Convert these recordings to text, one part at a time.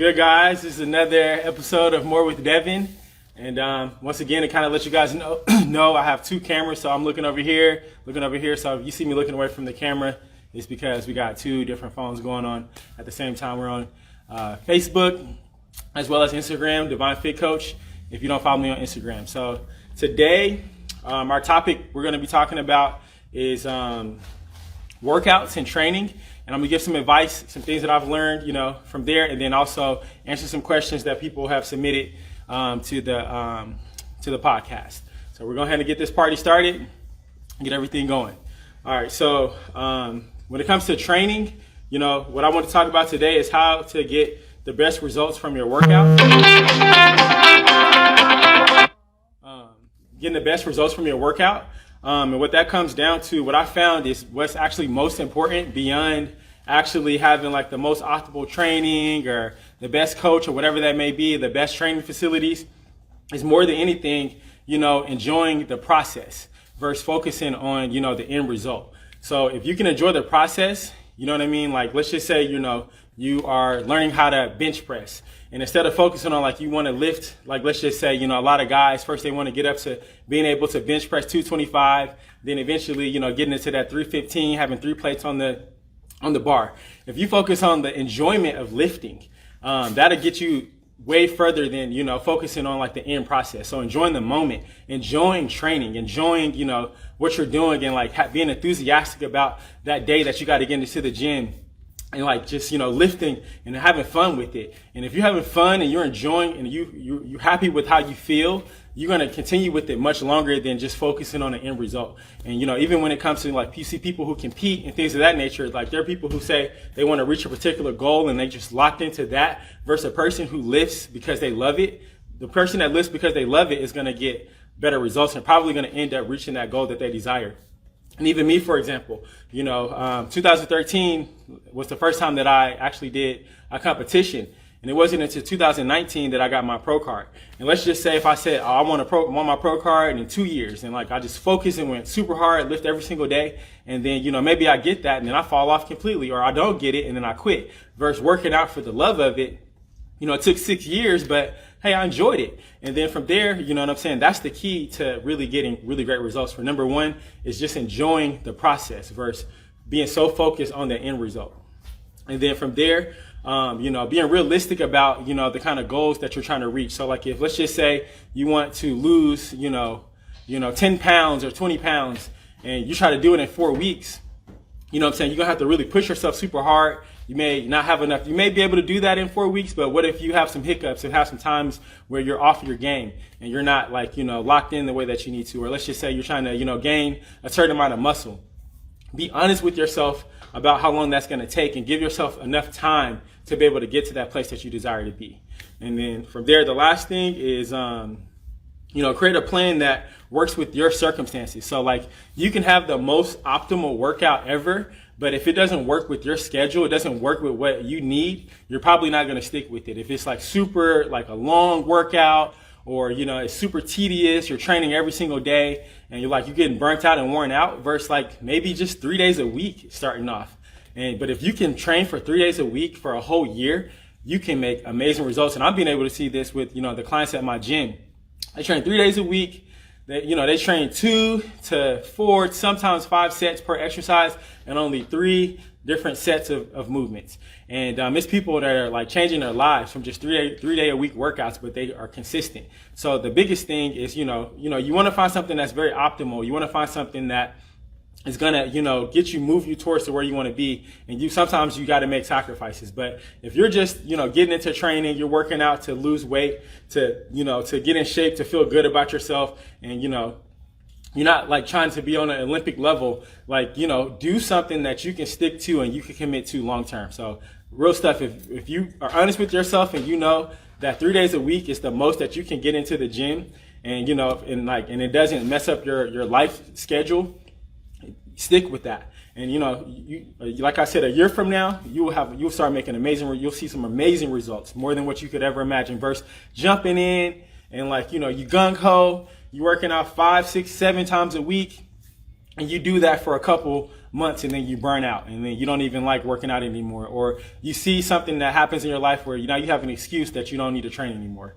good, guys? This is another episode of More with Devin. And once again, to kind of let you guys know, I have two cameras. So I'm looking over here. So if you see me looking away from the camera, it's because we got two different phones going on at the same time. We're on Facebook as well as Instagram, Divine Fit Coach, if you don't follow me on Instagram. So today, our topic we're going to be talking about is workouts and training. And I'm gonna give some advice, some things that I've learned, from there, and then also answer some questions that people have submitted to the podcast. So we're going ahead and get this party started and get everything going. All right. So when it comes to training, what I want to talk about today is how to get the best results from your workout. Getting the best results from your workout. And what that comes down to, what I found is what's actually most important beyond actually having like the most optimal training or the best coach or whatever that may be, the best training facilities, is more than anything, enjoying the process versus focusing on, the end result. So if you can enjoy the process, you know what I mean? Like, let's just say, you are learning how to bench press. And instead of focusing on like you want to lift, like let's just say, a lot of guys, first they want to get up to being able to bench press 225, then eventually, getting into that 315, having 3 plates on the bar. If you focus on the enjoyment of lifting, that'll get you way further than, focusing on like the end process. So enjoying the moment, enjoying training, enjoying, what you're doing, and like being enthusiastic about that day that you got to get into the gym. And like just, lifting and having fun with it. And if you're having fun and you're enjoying and you're happy with how you feel, you're going to continue with it much longer than just focusing on the end result. And, even when it comes to like, you see people who compete and things of that nature, like there are people who say they want to reach a particular goal and they just locked into that, versus a person who lifts because they love it. The person that lifts because they love it is going to get better results and probably going to end up reaching that goal that they desire. And even me, for example, 2013 was the first time that I actually did a competition. And it wasn't until 2019 that I got my pro card. And let's just say if I said, I want my pro card in 2 years, and like I just focused and went super hard, lift every single day, and then, maybe I get that and then I fall off completely, or I don't get it and then I quit, versus working out for the love of it. It took 6 years, but hey, I enjoyed it. And then from there, that's the key to really getting really great results. For number one is just enjoying the process versus being so focused on the end result. And then from there, being realistic about, the kind of goals that you're trying to reach. So like if, let's just say you want to lose, 10 pounds or 20 pounds and you try to do it in 4 weeks, you're going to have to really push yourself super hard. You may not have enough. You may be able to do that in 4 weeks, but what if you have some hiccups and have some times where you're off your game and you're not like, locked in the way that you need to? Or let's just say you're trying to, gain a certain amount of muscle. Be honest with yourself about how long that's going to take and give yourself enough time to be able to get to that place that you desire to be. And then from there, the last thing is, create a plan that works with your circumstances. So like you can have the most optimal workout ever, but if it doesn't work with your schedule, it doesn't work with what you need, you're probably not going to stick with it. If it's like super like a long workout, or, it's super tedious, you're training every single day and you're getting burnt out and worn out, versus like maybe just 3 days a week starting off. But if you can train for 3 days a week for a whole year, you can make amazing results. And I've been able to see this with, the clients at my gym. They train 3 days a week. They train 2 to 4, sometimes 5 sets per exercise and only 3 different sets of movements. And it's people that are like changing their lives from just 3 day a week workouts, but they are consistent. So the biggest thing is, you want to find something that's very optimal. You want to find something that is gonna, move you towards to where you want to be. And sometimes you got to make sacrifices. But if you're just, getting into training, you're working out to lose weight, to get in shape, to feel good about yourself, and, you're not like trying to be on an Olympic level, like, do something that you can stick to and you can commit to long term. So real stuff, if you are honest with yourself and that 3 days a week is the most that you can get into the gym, and, and it doesn't mess up your life schedule, stick with that. And, you like I said, a year from now, you'll start making you'll see some amazing results, more than what you could ever imagine, versus jumping in and you gung-ho, you're working out 5, 6, 7 times a week, and you do that for a couple months and then you burn out and then you don't even like working out anymore, or you see something that happens in your life where now you have an excuse that you don't need to train anymore.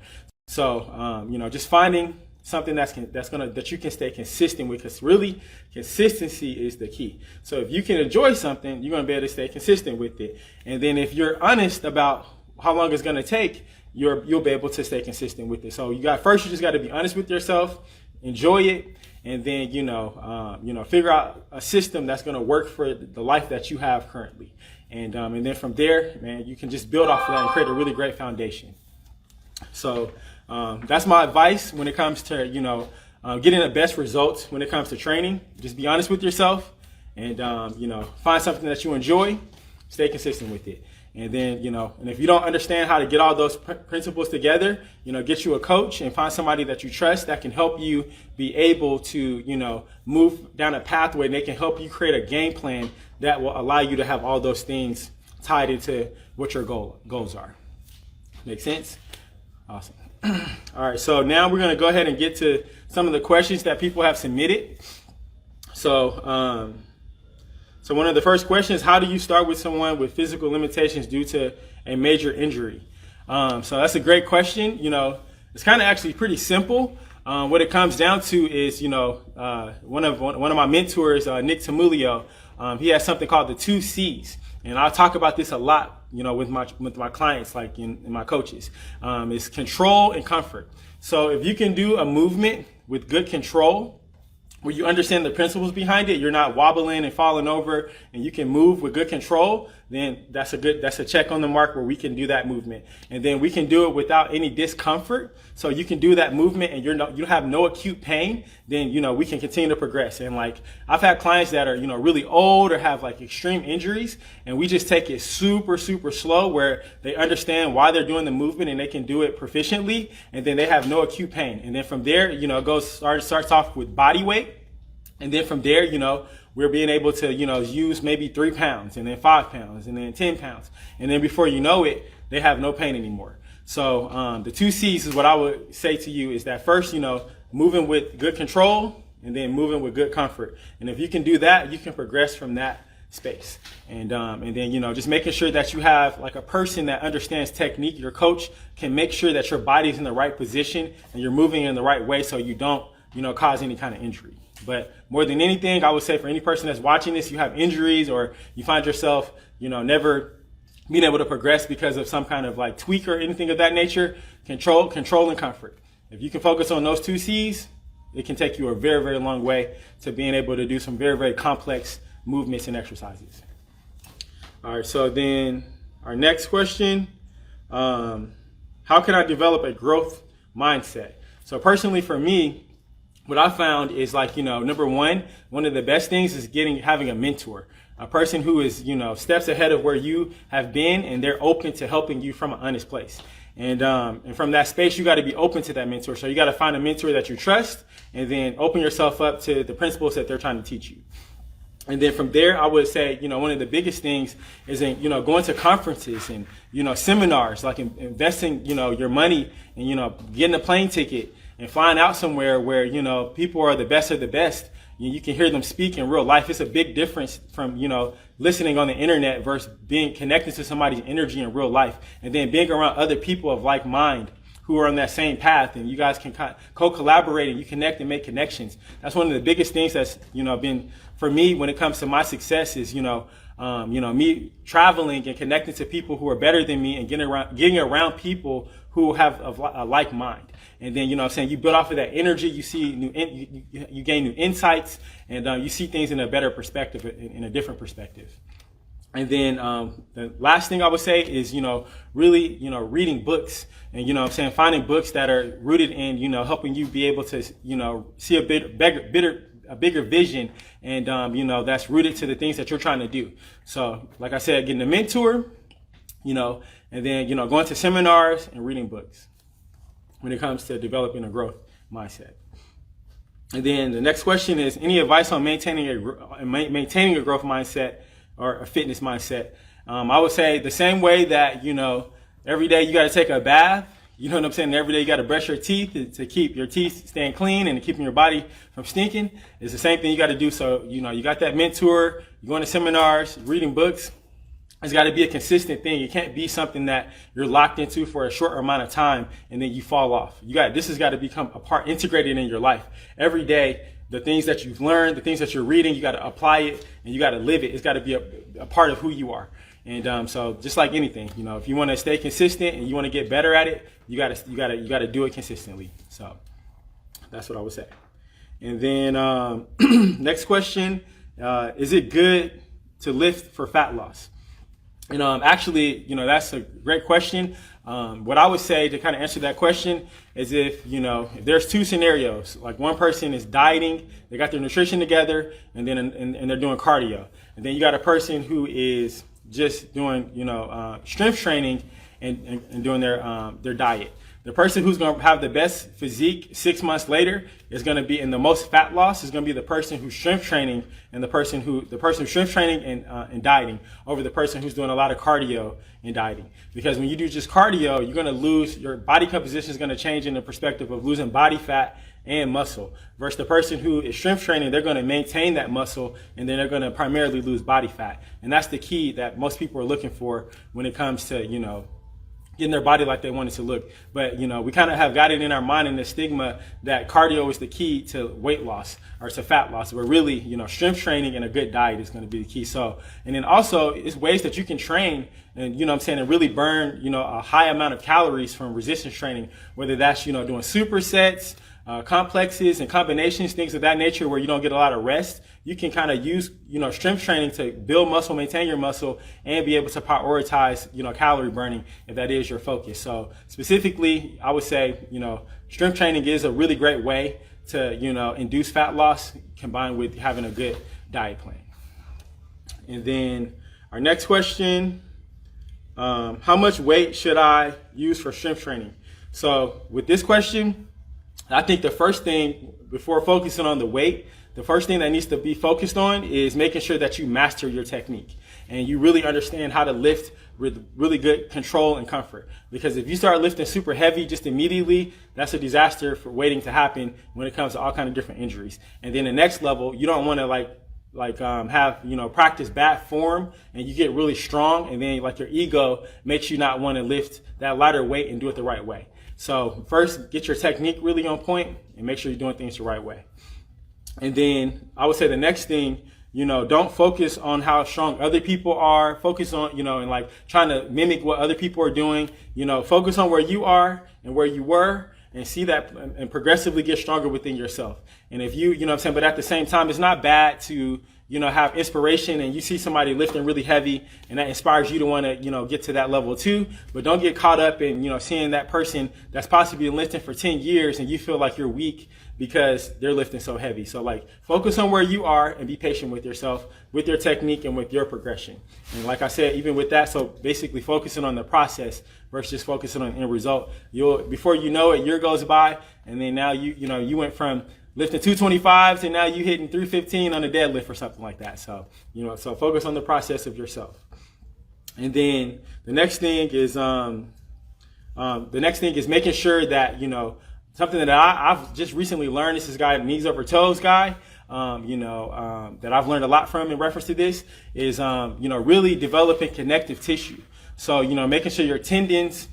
So just finding something that you can stay consistent with, because really consistency is the key. So if you can enjoy something, you're going to be able to stay consistent with it. And then if you're honest about how long it's going to take, you'll be able to stay consistent with it. So you just got to be honest with yourself, enjoy it, and then figure out a system that's going to work for the life that you have currently. And then from there, man, you can just build off of that and create a really great foundation. So that's my advice when it comes to getting the best results when it comes to training. Just be honest with yourself, and find something that you enjoy, stay consistent with it. And then, and if you don't understand how to get all those principles together, get you a coach and find somebody that you trust that can help you be able to, move down a pathway, and they can help you create a game plan that will allow you to have all those things tied into what your goals are. Make sense? Awesome. All right. So now we're going to go ahead and get to some of the questions that people have submitted. So, So one of the first questions, how do you start with someone with physical limitations due to a major injury? So that's a great question. It's kind of actually pretty simple. What it comes down to is, one of my mentors, Nick Tamulio, he has something called the 2 C's. And I'll talk about this a lot, with my clients, like in my coaches. It's control and comfort. So if you can do a movement with good control, where you understand the principles behind it, you're not wobbling and falling over, and you can move with good control, then that's a check on the mark where we can do that movement. And then we can do it without any discomfort. So you can do that movement and you have no acute pain, then, we can continue to progress. And like, I've had clients that are, really old or have like extreme injuries, and we just take it super, super slow where they understand why they're doing the movement and they can do it proficiently. And then they have no acute pain. And then from there, it starts off with body weight. And then from there, we're being able to, use maybe 3 pounds and then 5 pounds and then 10 pounds. And then before you know it, they have no pain anymore. So the 2 C's is what I would say to you is that first, moving with good control and then moving with good comfort. And if you can do that, you can progress from that space. And then, just making sure that you have like a person that understands technique. Your coach can make sure that your body's in the right position and you're moving in the right way so you don't, cause any kind of injury. But more than anything, I would say for any person that's watching this, you have injuries or you find yourself, never being able to progress because of some kind of like tweak or anything of that nature, control and comfort. If you can focus on those 2 C's, it can take you a very, very long way to being able to do some very, very complex movements and exercises. All right. So then our next question, how can I develop a growth mindset? So personally for me, what I found is like, number one of the best things is having a mentor, a person who is, steps ahead of where you have been, and they're open to helping you from an honest place. And from that space, you got to be open to that mentor. So you got to find a mentor that you trust, and then open yourself up to the principles that they're trying to teach you. And then from there, I would say, one of the biggest things is going to conferences and, seminars, like investing, your money and, getting a plane ticket and flying out somewhere where, people are the best of the best. You can hear them speak in real life. It's a big difference from, listening on the internet versus being connected to somebody's energy in real life, and then being around other people of like mind who are on that same path, and you guys can co-collaborate and you connect and make connections. That's one of the biggest things that's, been for me when it comes to my success is, me traveling and connecting to people who are better than me and getting around people who have a like mind. And then, you build off of that energy, you see you gain new insights, and you see things in a better perspective, in a different perspective. And then the last thing I would say is, really, reading books and, finding books that are rooted in, helping you be able to, see a bigger vision, and, that's rooted to the things that you're trying to do. So like I said, getting a mentor, and then, going to seminars and reading books when it comes to developing a growth mindset. And then the next question is, any advice on maintaining a growth mindset or a fitness mindset? I would say the same way that, every day you got to take a bath, every day you got to brush your teeth to keep your teeth staying clean and keeping your body from stinking. It's the same thing you got to do. So, you got that mentor, you're going to seminars, reading books. It's got to be a consistent thing. It can't be something that you're locked into for a short amount of time and then you fall off. This has got to become a part, integrated in your life. Every day, the things that you've learned, the things that you're reading, you got to apply it and you got to live it. It's got to be a part of who you are. And so just like anything, if you want to stay consistent and you want to get better at it, you got to do it consistently. So that's what I would say. And then next question, is it good to lift for fat loss? And actually, that's a great question. What I would say to kind of answer that question is if there's two scenarios, like one person is dieting, they got their nutrition together, and then and they're doing cardio. And then you got a person who is just doing, strength training and doing their diet. The person who's going to have the best physique 6 months later is going to be in the most fat loss is going to be the person who's strength training and the person who's strength training and dieting over the person who's doing a lot of cardio and dieting. Because when you do just cardio, you're going to lose, your body composition is going to change in the perspective of losing body fat and muscle. Versus the person who is strength training, they're going to maintain that muscle and then they're going to primarily lose body fat. And that's the key that most people are looking for when it comes to, getting their body like they want it to look. But, we kind of have got it in our mind in the stigma that cardio is the key to weight loss or to fat loss. But really, strength training and a good diet is going to be the key. So, and then also it's ways that you can train and, and really burn, a high amount of calories from resistance training, whether that's, doing supersets, complexes and combinations, things of that nature where you don't get a lot of rest. You can kind of use, strength training to build muscle, maintain your muscle, and be able to prioritize, calorie burning if that is your focus. So specifically, I would say, strength training is a really great way to, induce fat loss combined with having a good diet plan. And then our next question, how much weight should I use for strength training? So with this question, I think the first thing, before focusing on the weight, the first thing that needs to be focused on is making sure that you master your technique and you really understand how to lift with really good control and comfort. Because if you start lifting super heavy just immediately, that's a disaster for waiting to happen when it comes to all kinds of different injuries. And then the next level, you don't want to have practice bad form and you get really strong and then your ego makes you not want to lift that lighter weight and do it the right way. So first, get your technique really on point and make sure you're doing things the right way. And then I would say the next thing, don't focus on how strong other people are. Focus on, and trying to mimic what other people are doing. Focus on where you are and where you were and see that and progressively get stronger within yourself. And if but at the same time, it's not bad to, have inspiration and you see somebody lifting really heavy and that inspires you to want to, get to that level too. But don't get caught up in, seeing that person that's possibly been lifting for 10 years and you feel like you're weak because they're lifting so heavy. So focus on where you are and be patient with yourself, with your technique and with your progression. And like I said, even with that, so basically focusing on the process versus just focusing on the end result. Before you know it, a year goes by and then now you went from lifting 225s and now you hitting 315 on a deadlift or something like that. So, so focus on the process of yourself. And then the next thing is making sure that, something that I've just recently learned, this is a guy, knees over toes guy, that I've learned a lot from in reference to this is, really developing connective tissue. So, making sure your tendons,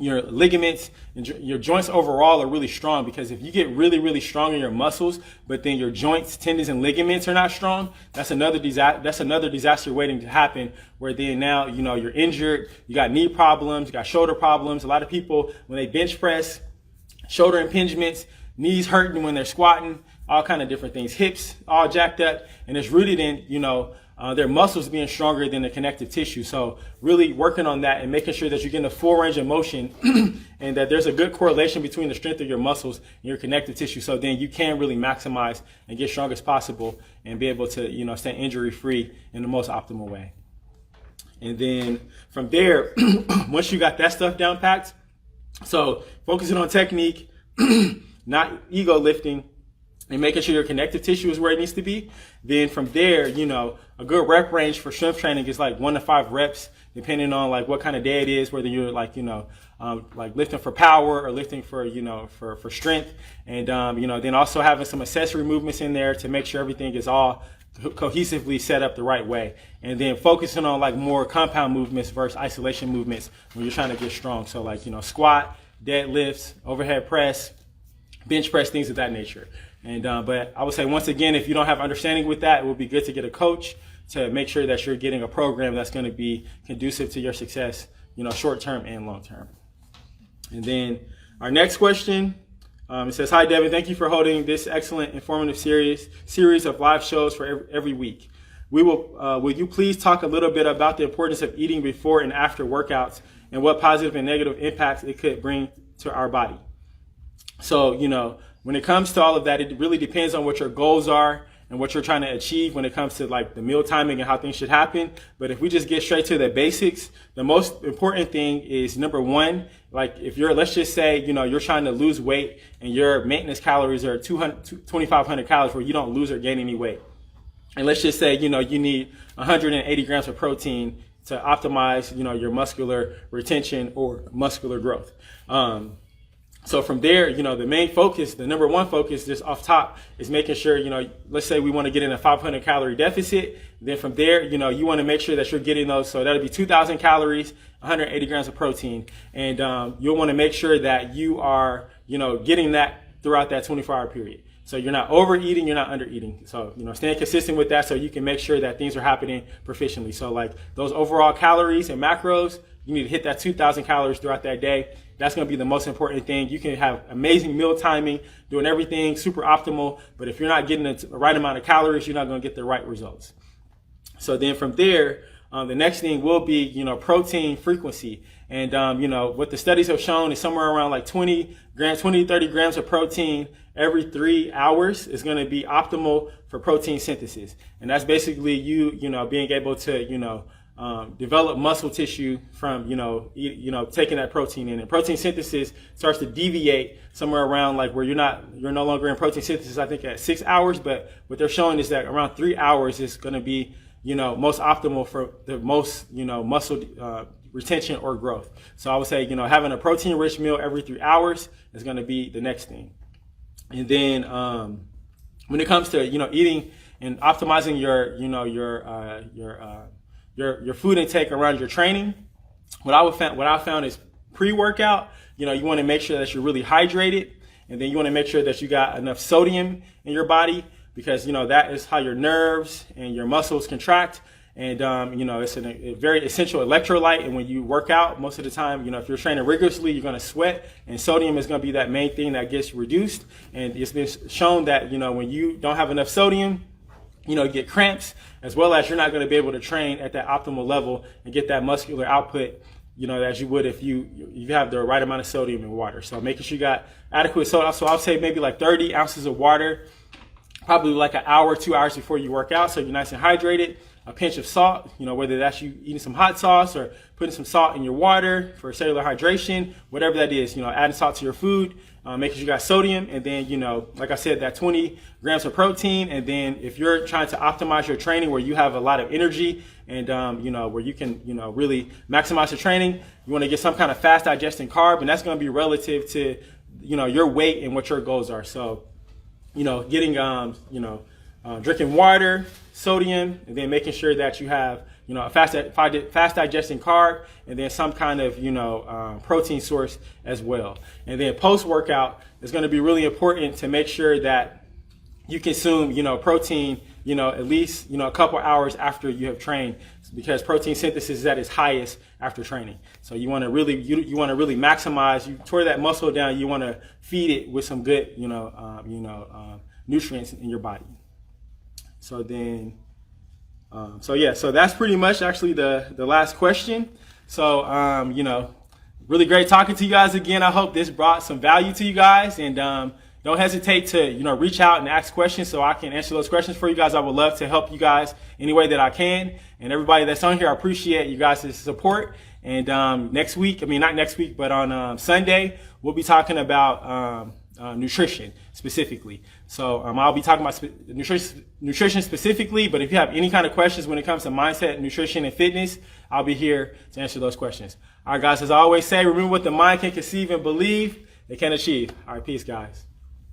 your ligaments, and your joints overall are really strong, because if you get really, really strong in your muscles, but then your joints, tendons, and ligaments are not strong, that's another disaster waiting to happen, where then now, you're injured, you got knee problems, you got shoulder problems. A lot of people, when they bench press, shoulder impingements, knees hurting when they're squatting, all kind of different things, hips all jacked up, and it's rooted in, their muscles being stronger than the connective tissue. So really working on that and making sure that you're getting a full range of motion and that there's a good correlation between the strength of your muscles and your connective tissue. So then you can really maximize and get strong as possible and be able to, stay injury free in the most optimal way. And then from there, once you got that stuff down packed, so focusing on technique, not ego lifting, and making sure your connective tissue is where it needs to be. Then from there, a good rep range for strength training is 1 to 5 reps, depending on what kind of day it is, whether you're lifting for power or lifting for, for strength. And, then also having some accessory movements in there to make sure everything is all cohesively set up the right way. And then focusing on like more compound movements versus isolation movements when you're trying to get strong. So like, squat, deadlifts, overhead press, bench press, things of that nature. And but I would say, once again, if you don't have understanding with that, it would be good to get a coach to make sure that you're getting a program that's going to be conducive to your success, short term and long term. And then our next question, it says, "Hi Devin, thank you for holding this excellent, informative series of live shows for every week. Will you please talk a little bit about the importance of eating before and after workouts and what positive and negative impacts it could bring to our body?" So, when it comes to all of that, it really depends on what your goals are and what you're trying to achieve when it comes to like the meal timing and how things should happen. But if we just get straight to the basics, the most important thing is, number one, like if let's just say, you're trying to lose weight and your maintenance calories are 2,500 calories where you don't lose or gain any weight. And let's just say, you need 180 grams of protein to optimize, your muscular retention or muscular growth. So from there, the main focus, the number one focus just off top is making sure, let's say we want to get in a 500 calorie deficit. Then from there, you want to make sure that you're getting those. So that'll be 2,000 calories, 180 grams of protein. And you'll want to make sure that you are, getting that throughout that 24-hour period. So you're not overeating, you're not undereating. So, staying consistent with that so you can make sure that things are happening proficiently. So like those overall calories and macros, you need to hit that 2,000 calories throughout that day. That's going to be the most important thing. You can have amazing meal timing, doing everything super optimal, but if you're not getting the right amount of calories, you're not going to get the right results. So then from there, the next thing will be, protein frequency. And, what the studies have shown is somewhere around like 20 to 30 grams of protein every 3 hours is going to be optimal for protein synthesis. And that's basically you being able to, develop muscle tissue from, taking that protein in. And protein synthesis starts to deviate somewhere around like where you're no longer in protein synthesis, I think at 6 hours, but what they're showing is that around 3 hours is going to be, most optimal for the most, muscle retention or growth. So I would say, having a protein rich meal every 3 hours is going to be the next thing. And then, when it comes to, eating and optimizing your food intake around your training, what I found is pre-workout, you want to make sure that you're really hydrated, and then you want to make sure that you got enough sodium in your body, because that is how your nerves and your muscles contract. And it's a very essential electrolyte. And when you work out, most of the time, if you're training rigorously, you're going to sweat, and sodium is going to be that main thing that gets reduced. And it's been shown that when you don't have enough sodium, you get cramps, as well as you're not going to be able to train at that optimal level and get that muscular output, as you would if you have the right amount of sodium in water. So making sure you got adequate sodium. So I'll say maybe like 30 ounces of water, probably like an hour, 2 hours before you work out, so you're nice and hydrated. A pinch of salt, whether that's you eating some hot sauce or putting some salt in your water for cellular hydration, whatever that is, adding salt to your food, making sure you got sodium, and then, like I said, that 20 grams of protein. And then if you're trying to optimize your training where you have a lot of energy and, where you can, really maximize your training, you want to get some kind of fast digesting carb, and that's going to be relative to, your weight and what your goals are. So, getting, drinking water, sodium, and then making sure that you have, a fast digesting carb, and then some kind of, protein source as well. And then post-workout is going to be really important to make sure that you consume, protein, at least, a couple hours after you have trained, because protein synthesis is at its highest after training. So you want to really, you want to really maximize, you tore that muscle down, you want to feed it with some good, nutrients in your body. So then, so that's pretty much actually the last question. So, really great talking to you guys again. I hope this brought some value to you guys, and don't hesitate to, reach out and ask questions so I can answer those questions for you guys. I would love to help you guys any way that I can. And everybody that's on here, I appreciate you guys' support. And next week, not next week, but on Sunday, we'll be talking about nutrition specifically. So I'll be talking about nutrition specifically, but if you have any kind of questions when it comes to mindset, nutrition, and fitness, I'll be here to answer those questions. All right, guys, as I always say, remember what the mind can conceive and believe, it can achieve. All right, peace, guys.